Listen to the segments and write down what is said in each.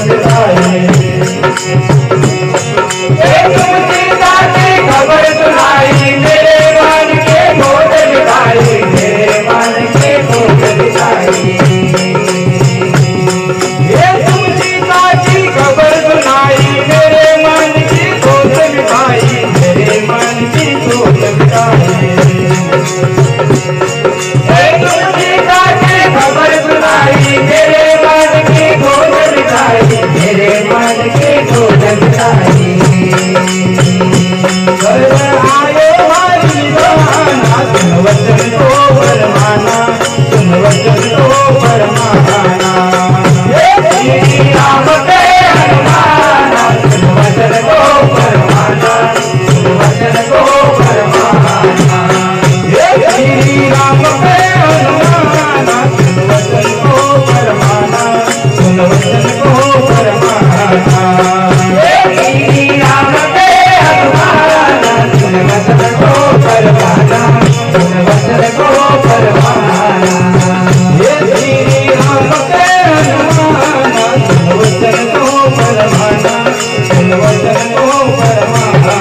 बिताए। तुम सीता की खबर सुनाई, मेरे मन के गोद बिताई, मेरे मन के गोद बिताई। तुम सीता की खबर सुनाई, मेरे मन की गोद बिताई, मेरे मन की गोद बिताई। तुम सीता की खबर सुनाई, मेरे मन की गोद बिताई, मेरे मन की गोद बिताई। आयो हरि दीवाना, सुन वचन को फरमाना, सुन वचन को फरमाना। श्री राम के हनुमाना, सुन वचन को फरमाना, सुन वचन को फरमाना। श्री राम के हनुमाना, सुन वचन को फरमाना, सुन वचन को फरमाना। श्री राम के हनुमाना, सुन वचन को फरमाना, सुन वचन को फरमाना। श्री राम के हनुमाना, सुन वचन को फरमाना, सुन वचन को फरमाना।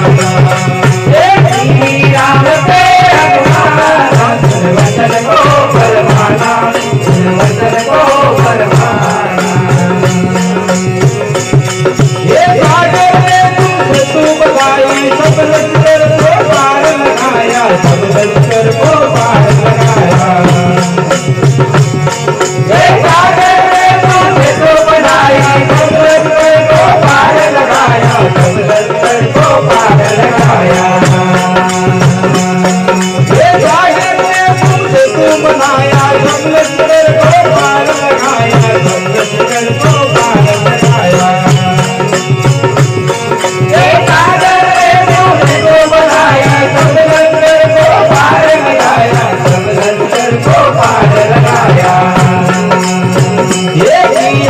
श्री राम के हनुमाना, सुन वचन को फरमाना, सुन वचन को फरमाना। सागर में तुमसे तू बधाई, सब लश्कर को पार लगाया, सब लश्कर को पार लगाया। सागर में तुमसे तू बधाई, सब लश्कर को पार लगाया, सब लश्कर को पार लगाया। सागर में तुमसे तू बनाया, सब लश्कर को पार लगाया, सब लश्कर को पार लगाया। सागर में तुमसे तू बनाया, सब लश्कर को पार लगाया, सब लश्कर को पार लगाया।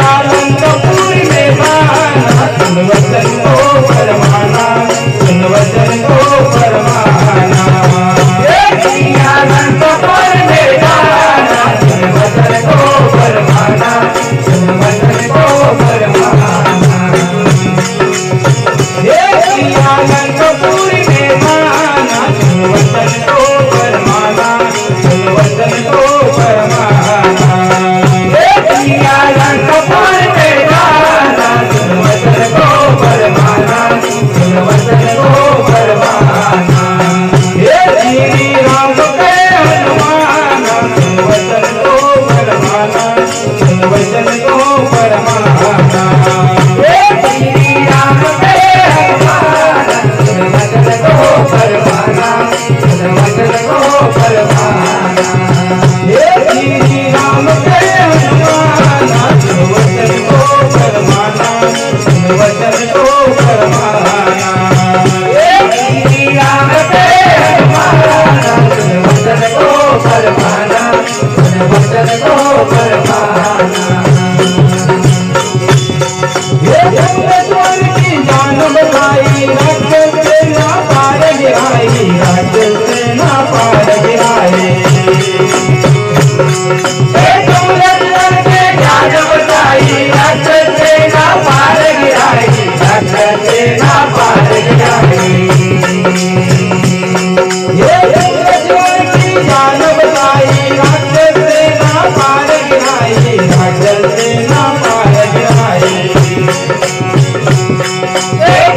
आनंदपुरी में माना, सुन वचन को फरमाना, सुन वचन को फरमाना। आनंदपुर में माना, सुन वचन को फरमाना, सुन वचन को फरमाना। आनंदपुरी में माना, सुन वचन को फरमाना, सुन वचन को फरमाना। आनंदपुर में माना, सुन वचन को फरमाना, सुन वचन को फरमाना। श्री राम के हनुमाना, सुन वचन को फरमाना, सुन वचन को फरमाना। श्री राम के हनुमाना, सुन वचन को फरमाना, सुन वचन को फरमाना। श्री राम के हनुमाना, सुन वचन को फरमाना, सुन वचन को फरमाना। श्री राम के हनुमाना, सुन वचन को फरमाना, सुन वचन को फरमाना। जंगेश्वर की जान बचाई, राक्षस से ना पार गिराई, राक्षस से ना पार गिराई। तुम लक्ष्मण के जान बचाई, राक्षस से ना पार गिराई, राक्षस से ना पार गिराई। लक्ष्मण की जान बचाई, राक्षस से ना पार गिराई, राक्षस से ना पार गिराई।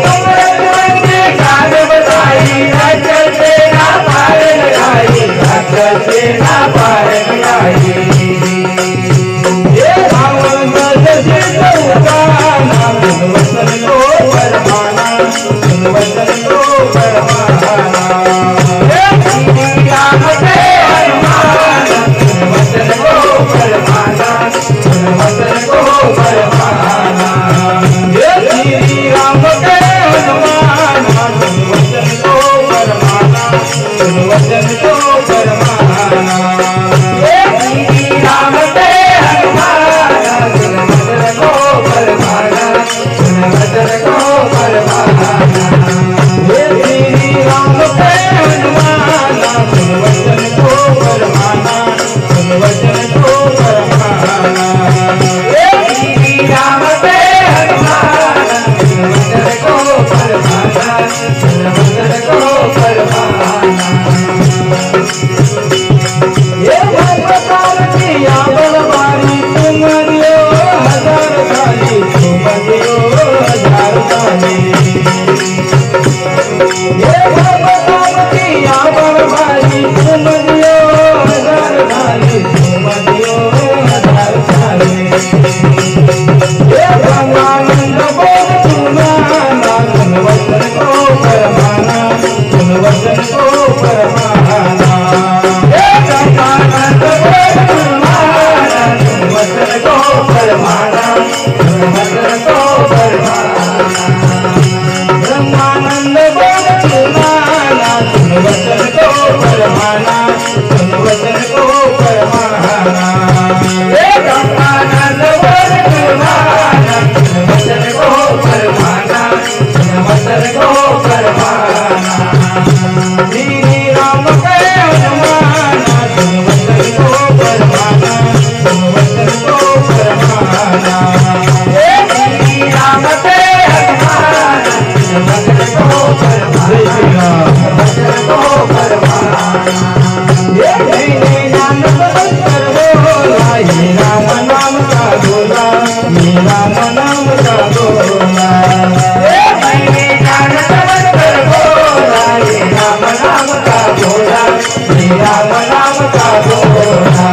तुम लक्ष्मण की जान बचाई, राक्षस से ना पार लगाई, राक्षस से ना पार लगाई। रावण से उगाना, सुन वचन को फरमाना, सुन वचन को फरमाना। श्री राम के हनुमाना, सुन वचन को फरमाना, सुन वचन को फरमाना। झाले हे भगवान किया बरबारी तुम दियो हजार झाले तुम दियो हजार झाले हे ब्रह्मानंद बोल तुम्हारा तुम वचन को परमाना तुम वचन को परमाना हे ब्रह्मानंद बोल तुम्हारा तुम वचन को परमाना तुम वचन को परमाना ब्रह्मानंद बोल तुम्हारा तुम वचन को परमाना तुम वचन को परमाना हे ब्रह्मानंद बोल तुम्हारा तुम वचन को परमाना तुम वचन को परमाना श्री राम के हनुमाना तुम वचन को परमाना तुम वचन को परमाना हे श्री राम के हनुमाना तुम वचन को परमाना वचन को परमाना हे मैंने ज्ञान बदल बोला हे राम नाम का बोला हे राम नाम का बोला हे मैंने ज्ञान बदल बोला हे राम नाम का बोला हे राम नाम का बोला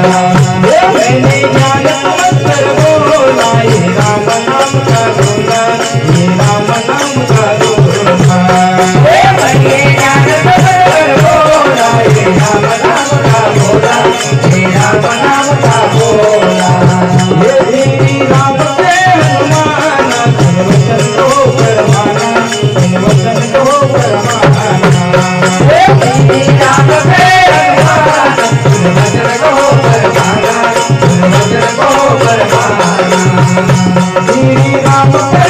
हे मैंने ज्ञान बदल बोला हे राम नाम का बोला हे राम नाम का बोला हे मैंने ज्ञान बदल बोला हे राम नाम का बोला हे राम नाम का बोला हे श्री राम के हनुमाना तुम वचन को परमाना तुम वचन को परमाना हे श्री राम के हनुमाना तुम वचन को परमाना तुम वचन को परमाना श्री राम के